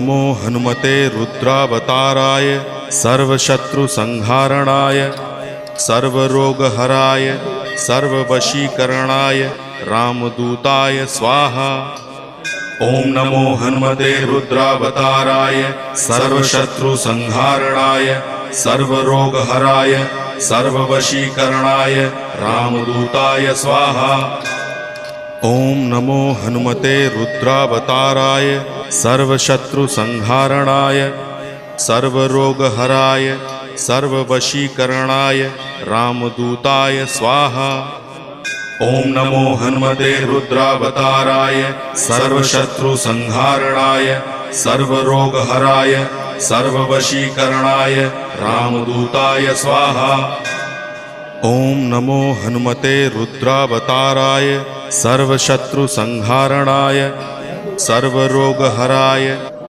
नमो हनुमते रुद्रावताराय सर्वशत्रुसंहारणाय सर्वरोगहराय सर्ववशीकरणाय रामदूताय स्वाहा। ओम नमो हनुमते रुद्रावताराय सर्वशत्रुसंहारणाय सर्वरोगहराय सर्ववशीकरणाय रामदूताय स्वाहा। ओम नमो हनुमते रुद्रावताराय सर्वशत्रुसंहारणाय सर्वरोगहराय सर्ववशीकरणाय रामदूताय स्वाहा। ओम नमो हनुमते रुद्रावताराय सर्वशत्रुसंहारणाय सर्वरोगहराय सर्ववशीकरणाय रामदूताय स्वाहा। ओम नमो हनुमते रुद्रावताराय सर्वशत्रुसंहारणाय सर्वरोगहराय